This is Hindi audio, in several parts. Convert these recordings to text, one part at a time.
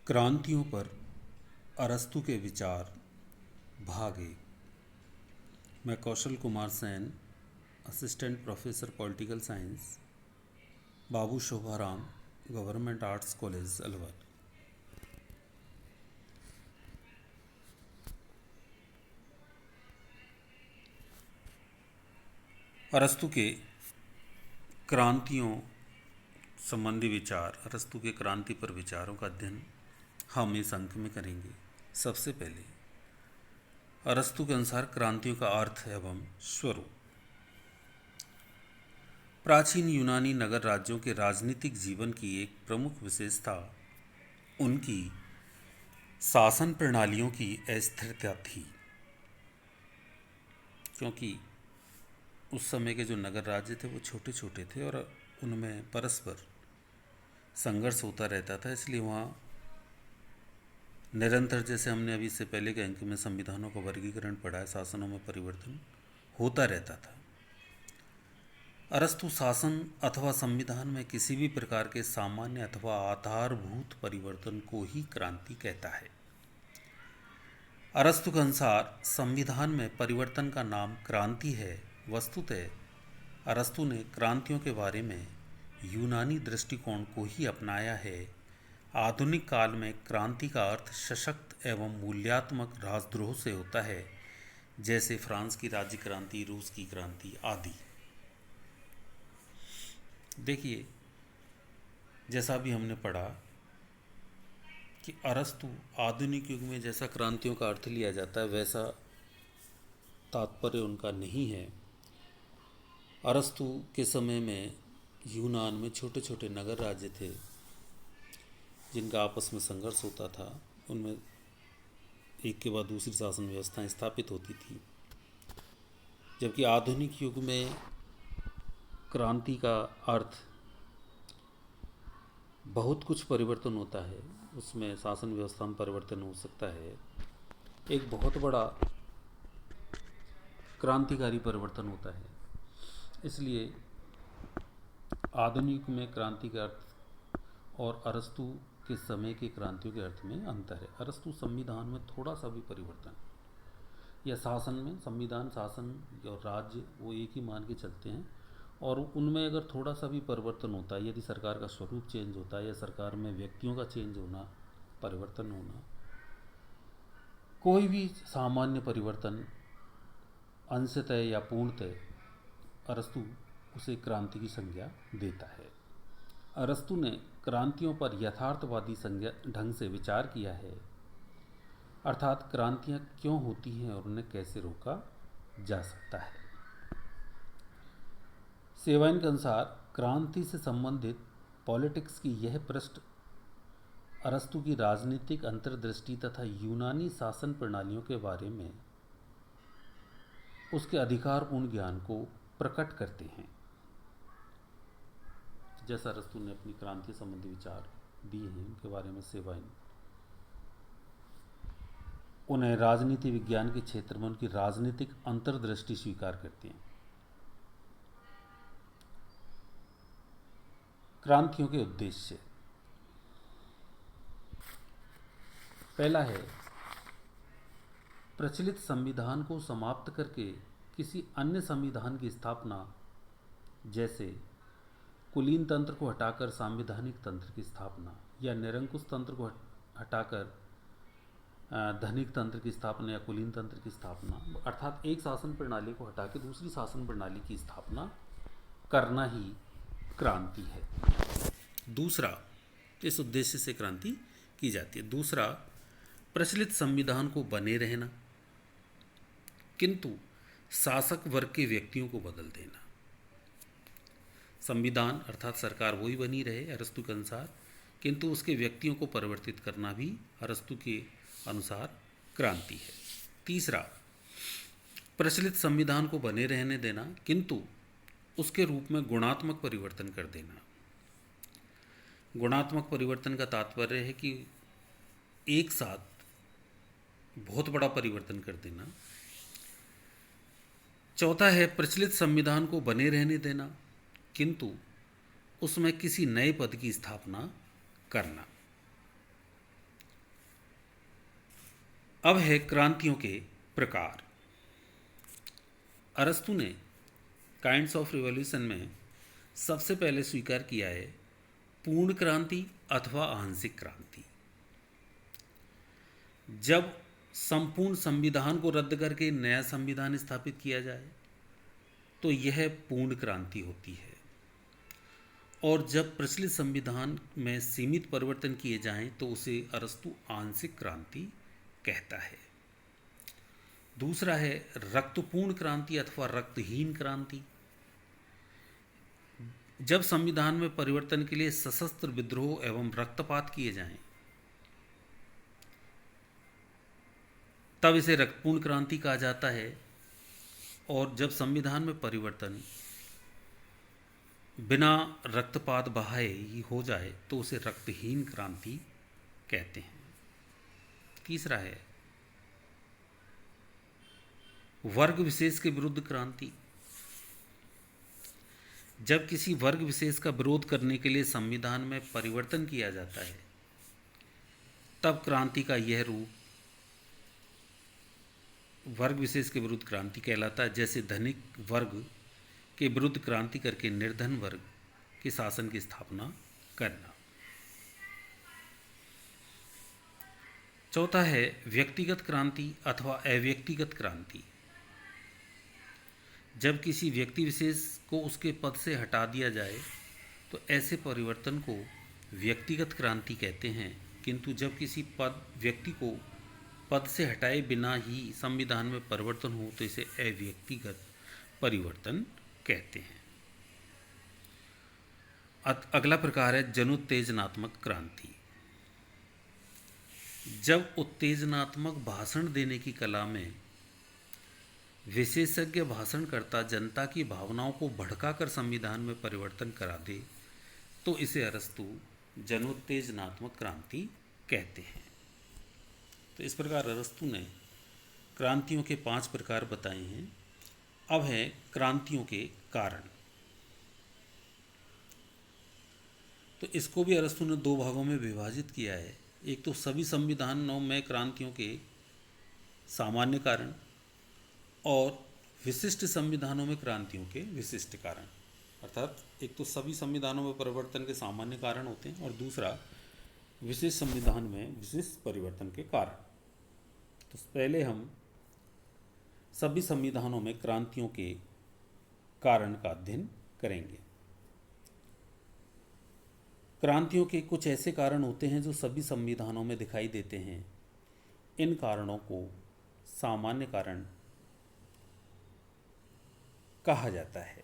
क्रांतियों पर अरस्तू के विचार भाग एक। मैं Kaushal Kumar Sen, assistant professor political science, Babu Shobharam government arts college Alwar. अरस्तू के क्रांतियों संबंधी विचार, अरस्तू के क्रांति पर विचारों का अध्ययन हम इस अंक में करेंगे। सबसे पहले अरस्तू के अनुसार क्रांतियों का अर्थ एवं स्वरूप। प्राचीन यूनानी नगर राज्यों के राजनीतिक जीवन की एक प्रमुख विशेषता उनकी शासन प्रणालियों की अस्थिरता थी, क्योंकि उस समय के जो नगर राज्य थे वो छोटे छोटे थे और उनमें परस्पर संघर्ष होता रहता था। इसलिए वहाँ निरंतर, जैसे हमने अभी से पहले के अंक में संविधानों का वर्गीकरण पढ़ा है, शासनों में परिवर्तन होता रहता था। अरस्तु शासन अथवा संविधान में किसी भी प्रकार के सामान्य अथवा आधारभूत परिवर्तन को ही क्रांति कहता है। अरस्तु के अनुसार संविधान में परिवर्तन का नाम क्रांति है। वस्तुतः अरस्तु ने क्रांतियों के बारे में यूनानी दृष्टिकोण को ही अपनाया है। आधुनिक काल में क्रांति का अर्थ सशक्त एवं मूल्यात्मक राजद्रोह से होता है, जैसे फ्रांस की राज्य क्रांति, रूस की क्रांति आदि। देखिए, जैसा भी हमने पढ़ा कि अरस्तु आधुनिक युग में जैसा क्रांतियों का अर्थ लिया जाता है वैसा तात्पर्य उनका नहीं है। अरस्तु के समय में यूनान में छोटे छोटे नगर राज्य थे जिनका आपस में संघर्ष होता था। उनमें एक के बाद दूसरी शासन व्यवस्थाएं स्थापित होती थी, जबकि आधुनिक युग में क्रांति का अर्थ बहुत कुछ परिवर्तन होता है। उसमें शासन व्यवस्था में परिवर्तन हो सकता है। एक बहुत बड़ा क्रांतिकारी परिवर्तन होता है। इसलिए आधुनिक में क्रांति का अर्थ और अरस्तु के समय के क्रांतियों के अर्थ में अंतर है। अरस्तु संविधान में थोड़ा सा भी परिवर्तन या शासन में, संविधान, शासन और राज्य वो एक ही मान के चलते हैं, और उनमें अगर थोड़ा सा भी परिवर्तन होता है, यदि सरकार का स्वरूप चेंज होता है या सरकार में व्यक्तियों का चेंज होना, परिवर्तन होना, कोई भी सामान्य परिवर्तन अंशतः या पूर्णतः, अरस्तु उसे क्रांति की संज्ञा देता है। अरस्तु ने क्रांतियों पर यथार्थवादी संज्ञा ढंग से विचार किया है, अर्थात क्रांतियाँ क्यों होती हैं और उन्हें कैसे रोका जा सकता है। सेवाइन के अनुसार क्रांति से संबंधित पॉलिटिक्स की यह पृष्ठ अरस्तु की राजनीतिक अंतर्दृष्टि तथा यूनानी शासन प्रणालियों के बारे में उसके अधिकारपूर्ण ज्ञान को प्रकट करते हैं। जैसा अरस्तु ने अपनी क्रांति संबंधी विचार दिए हैं, उनके बारे में सेवाइन उन्हें राजनीति विज्ञान के क्षेत्र में उनकी राजनीतिक अंतर्दृष्टि स्वीकार करते हैं। क्रांतियों के उद्देश्य, पहला है प्रचलित संविधान को समाप्त करके किसी अन्य संविधान की स्थापना, जैसे कुलीन तंत्र को हटाकर सांविधानिक तंत्र की स्थापना या निरंकुश तंत्र को हटाकर धनिक तंत्र की स्थापना या कुलीन तंत्र की स्थापना, अर्थात एक शासन प्रणाली को हटा के दूसरी शासन प्रणाली की स्थापना करना ही क्रांति है। दूसरा, इस उद्देश्य से क्रांति की जाती है। दूसरा, प्रचलित संविधान को बने रहना किंतु शासक वर्ग के व्यक्तियों को बदल देना। संविधान अर्थात सरकार वही बनी रहे अरस्तु के अनुसार, किंतु उसके व्यक्तियों को परिवर्तित करना भी अरस्तु के अनुसार क्रांति है। तीसरा, प्रचलित संविधान को बने रहने देना किंतु उसके रूप में गुणात्मक परिवर्तन कर देना। गुणात्मक परिवर्तन का तात्पर्य है कि एक साथ बहुत बड़ा परिवर्तन कर देना। चौथा है प्रचलित संविधान को बने रहने देना किंतु उसमें किसी नए पद की स्थापना करना। अब है क्रांतियों के प्रकार। अरस्तु ने काइंड्स ऑफ रिवॉल्यूशन में सबसे पहले स्वीकार किया है पूर्ण क्रांति अथवा आंशिक क्रांति। जब संपूर्ण संविधान को रद्द करके नया संविधान स्थापित किया जाए तो यह पूर्ण क्रांति होती है, और जब प्रचलित संविधान में सीमित परिवर्तन किए जाएं तो उसे अरस्तु आंशिक क्रांति कहता है। दूसरा है रक्तपूर्ण क्रांति अथवा रक्तहीन क्रांति। जब संविधान में परिवर्तन के लिए सशस्त्र विद्रोह एवं रक्तपात किए जाएं तब इसे रक्तपूर्ण क्रांति कहा जाता है, और जब संविधान में परिवर्तन बिना रक्तपात बहाए ही हो जाए तो उसे रक्तहीन क्रांति कहते हैं। तीसरा है वर्ग विशेष के विरुद्ध क्रांति। जब किसी वर्ग विशेष का विरोध करने के लिए संविधान में परिवर्तन किया जाता है तब क्रांति का यह रूप वर्ग विशेष के विरुद्ध क्रांति कहलाता है। जैसे धनिक वर्ग के विरुद्ध क्रांति करके निर्धन वर्ग के शासन की स्थापना करना। चौथा है व्यक्तिगत क्रांति अथवा अव्यक्तिगत क्रांति। जब किसी व्यक्ति विशेष को उसके पद से हटा दिया जाए तो ऐसे परिवर्तन को व्यक्तिगत क्रांति कहते हैं, किंतु जब किसी व्यक्ति को पद से हटाए बिना ही संविधान में परिवर्तन हो तो इसे अव्यक्तिगत परिवर्तन कहते हैं। अगला प्रकार है जनुत्तेजनात्मक क्रांति। जब उत्तेजनात्मक भाषण देने की कला में विशेषज्ञ भाषणकर्ता जनता की भावनाओं को भड़काकर संविधान में परिवर्तन करा दे तो इसे अरस्तु जनुत्तेजनात्मक क्रांति कहते हैं। तो इस प्रकार अरस्तु ने क्रांतियों के 5 प्रकार बताए हैं। अब है क्रांतियों के कारण। तो इसको भी अरस्तु ने 2 भागों में विभाजित किया है। एक तो सभी संविधानों में क्रांतियों के सामान्य कारण, और विशिष्ट संविधानों में क्रांतियों के विशिष्ट कारण। अर्थात एक तो सभी संविधानों में परिवर्तन के सामान्य कारण होते हैं और दूसरा विशेष संविधान में विशिष्ट परिवर्तन के कारण। तो पहले हम सभी संविधानों में क्रांतियों के कारण का अध्ययन करेंगे। क्रांतियों के कुछ ऐसे कारण होते हैं जो सभी संविधानों में दिखाई देते हैं। इन कारणों को सामान्य कारण कहा जाता है।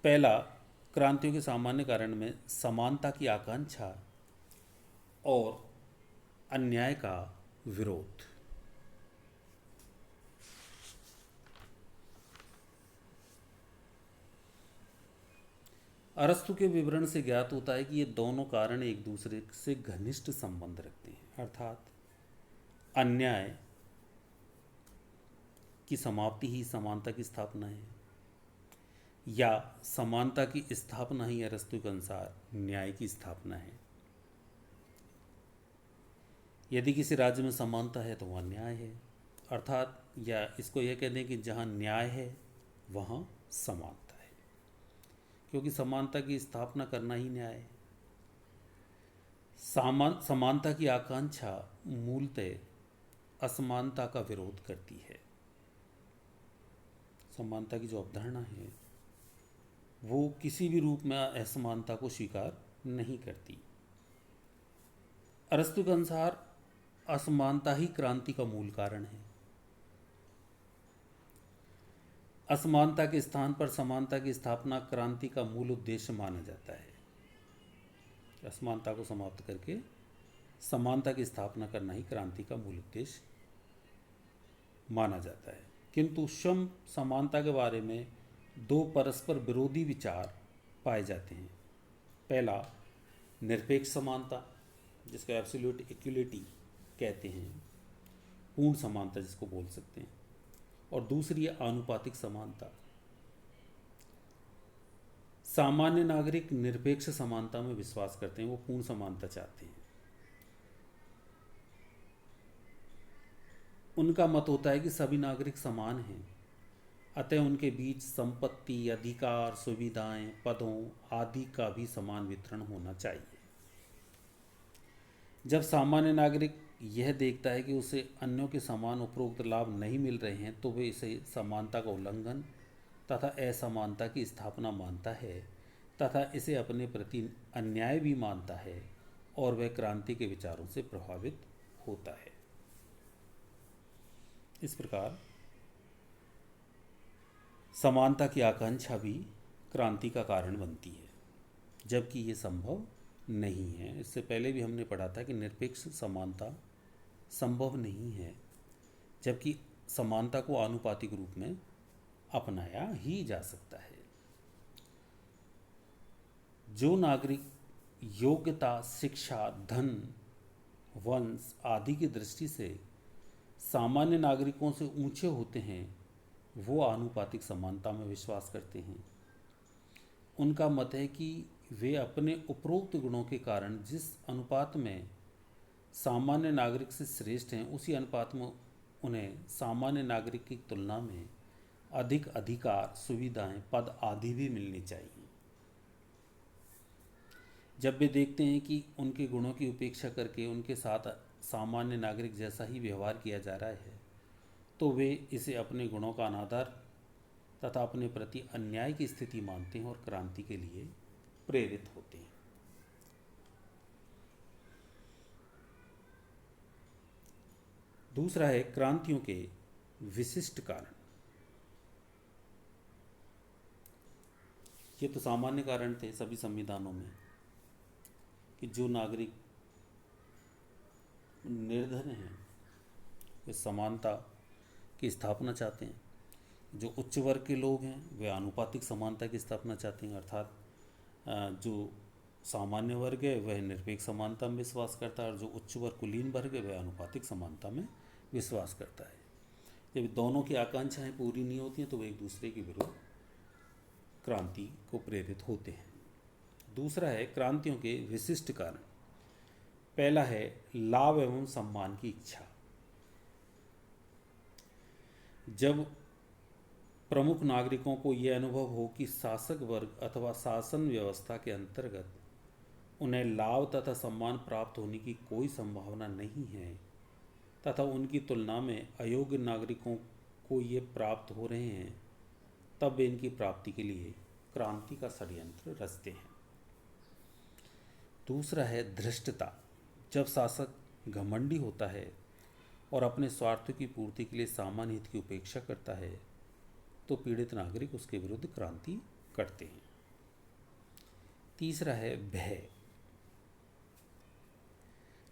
पहला, क्रांतियों के सामान्य कारण में समानता की आकांक्षा और अन्याय का विरोध। अरस्तु के विवरण से ज्ञात होता है कि ये दोनों कारण एक दूसरे से घनिष्ठ संबंध रखते हैं। अर्थात अन्याय की समाप्ति ही समानता की स्थापना है, या समानता की स्थापना ही अरस्तु के अनुसार न्याय की स्थापना है। यदि किसी राज्य में समानता है तो वह न्याय है। अर्थात या इसको यह कहते हैं कि जहाँ न्याय है वहाँ समानता है, क्योंकि समानता की स्थापना करना ही न्याय है। समानता की आकांक्षा मूलतः असमानता का विरोध करती है। समानता की जो अवधारणा है वो किसी भी रूप में असमानता को स्वीकार नहीं करती। अरस्तु के अनुसार असमानता ही क्रांति का मूल कारण है। असमानता के स्थान पर समानता की स्थापना क्रांति का मूल उद्देश्य माना जाता है। असमानता को समाप्त करके समानता की स्थापना करना ही क्रांति का मूल उद्देश्य माना जाता है। किंतु सम समानता के बारे में 2 परस्पर विरोधी विचार पाए जाते हैं। पहला, निरपेक्ष समानता जिसको एब्सोल्यूट इक्वलिटी कहते हैं, पूर्ण समानता जिसको बोल सकते हैं, और दूसरी है आनुपातिक समानता। सामान्य नागरिक निरपेक्ष समानता में विश्वास करते हैं, वो पूर्ण समानता चाहते हैं। उनका मत होता है कि सभी नागरिक समान हैं, अतः उनके बीच संपत्ति, अधिकार, सुविधाएं, पदों आदि का भी समान वितरण होना चाहिए। जब सामान्य नागरिक यह देखता है कि उसे अन्यों के समान उपरोक्त लाभ नहीं मिल रहे हैं, तो वे इसे समानता का उल्लंघन तथा असमानता की स्थापना मानता है तथा इसे अपने प्रति अन्याय भी मानता है, और वह क्रांति के विचारों से प्रभावित होता है। इस प्रकार समानता की आकांक्षा भी क्रांति का कारण बनती है, जबकि ये संभव नहीं है। इससे पहले भी हमने पढ़ा था कि निरपेक्ष समानता संभव नहीं है, जबकि समानता को आनुपातिक रूप में अपनाया ही जा सकता है। जो नागरिक योग्यता, शिक्षा, धन, वंश आदि की दृष्टि से सामान्य नागरिकों से ऊंचे होते हैं, वो आनुपातिक समानता में विश्वास करते हैं। उनका मत है कि वे अपने उपरोक्त गुणों के कारण जिस अनुपात में सामान्य नागरिक से श्रेष्ठ हैं, उसी अनुपात में उन्हें सामान्य नागरिक की तुलना में अधिक अधिकार, सुविधाएं, पद आदि भी मिलनी चाहिए। जब वे देखते हैं कि उनके गुणों की उपेक्षा करके उनके साथ सामान्य नागरिक जैसा ही व्यवहार किया जा रहा है, तो वे इसे अपने गुणों का अनादर तथा अपने प्रति अन्याय की स्थिति मानते हैं और क्रांति के लिए प्रेरित होते हैं। दूसरा है क्रांतियों के विशिष्ट कारण। ये तो सामान्य कारण थे सभी संविधानों में कि जो नागरिक निर्धन हैं वे समानता की स्थापना चाहते हैं, जो उच्च वर्ग के लोग हैं वे आनुपातिक समानता की स्थापना चाहते हैं, अर्थात जो सामान्य वर्ग है वह निरपेक्ष समानता में विश्वास करता है और जो उच्च वर्ग कुलीन वर्ग है वह आनुपातिक समानता में विश्वास करता है। जब दोनों की आकांक्षाएं पूरी नहीं होती हैं तो वे एक दूसरे के विरुद्ध क्रांति को प्रेरित होते हैं। दूसरा है क्रांतियों के विशिष्ट कारण। पहला है लाभ एवं सम्मान की इच्छा। जब प्रमुख नागरिकों को यह अनुभव हो कि शासक वर्ग अथवा शासन व्यवस्था के अंतर्गत उन्हें लाभ तथा सम्मान प्राप्त होने की कोई संभावना नहीं है तथा उनकी तुलना में अयोग्य नागरिकों को ये प्राप्त हो रहे हैं, तब वे इनकी प्राप्ति के लिए क्रांति का षड्यंत्र रचते हैं। दूसरा है धृष्टता। जब शासक घमंडी होता है और अपने स्वार्थ की पूर्ति के लिए सामान्य हित की उपेक्षा करता है, तो पीड़ित नागरिक उसके विरुद्ध क्रांति करते हैं। तीसरा है भय।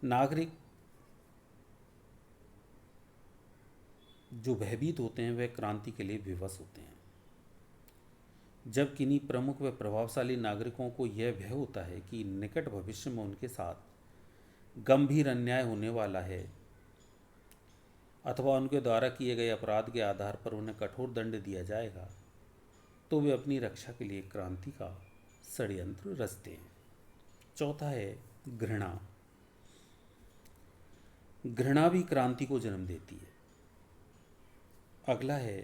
नागरिक जो भयभीत होते हैं वह क्रांति के लिए विवश होते हैं। जब किन्हीं प्रमुख व प्रभावशाली नागरिकों को यह भय होता है कि निकट भविष्य में उनके साथ गंभीर अन्याय होने वाला है अथवा उनके द्वारा किए गए अपराध के आधार पर उन्हें कठोर दंड दिया जाएगा, तो वे अपनी रक्षा के लिए क्रांति का षड्यंत्र रचते हैं। चौथा है घृणा। घृणा भी क्रांति को जन्म देती है। अगला है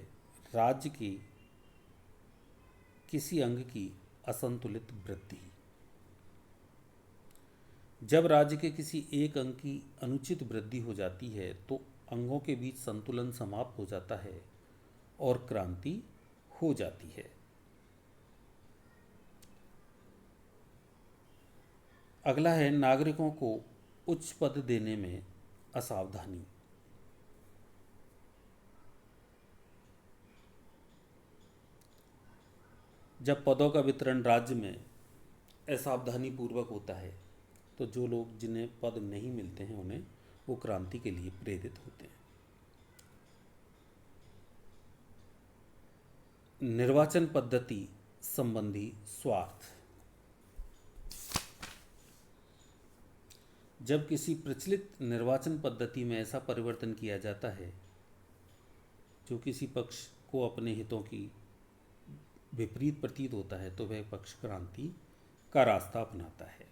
राज्य की किसी अंग की असंतुलित वृद्धि। जब राज्य के किसी एक अंग की अनुचित वृद्धि हो जाती है तो अंगों के बीच संतुलन समाप्त हो जाता है और क्रांति हो जाती है। अगला है नागरिकों को उच्च पद देने में असावधानी। जब पदों का वितरण राज्य में असावधानी पूर्वक होता है तो जो लोग जिन्हें पद नहीं मिलते हैं उन्हें वो क्रांति के लिए प्रेरित होते हैं। निर्वाचन पद्धति संबंधी स्वार्थ। जब किसी प्रचलित निर्वाचन पद्धति में ऐसा परिवर्तन किया जाता है जो किसी पक्ष को अपने हितों की विपरीत प्रतीत होता है तो वह पक्ष क्रांति का रास्ता अपनाता है।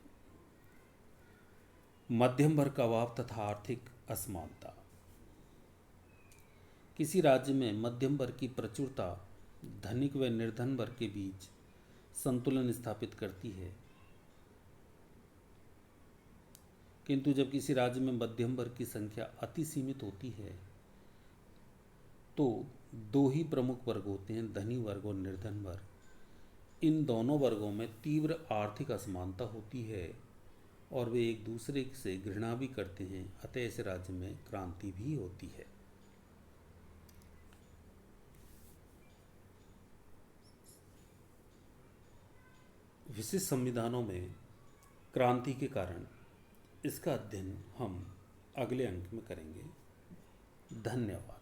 मध्यम वर्ग का अभाव तथा आर्थिक असमानता। किसी राज्य में मध्यम वर्ग की प्रचुरता धनिक व निर्धन वर्ग के बीच संतुलन स्थापित करती है, किंतु जब किसी राज्य में मध्यम वर्ग की संख्या अति सीमित होती है तो दो ही प्रमुख वर्ग होते हैं, धनी वर्ग और निर्धन वर्ग। इन दोनों वर्गों में तीव्र आर्थिक असमानता होती है और वे एक दूसरे से घृणा भी करते हैं, अतः इस राज्य में क्रांति भी होती है। विशिष्ट संविधानों में क्रांति के कारण, इसका अध्ययन हम अगले अंक में करेंगे। धन्यवाद।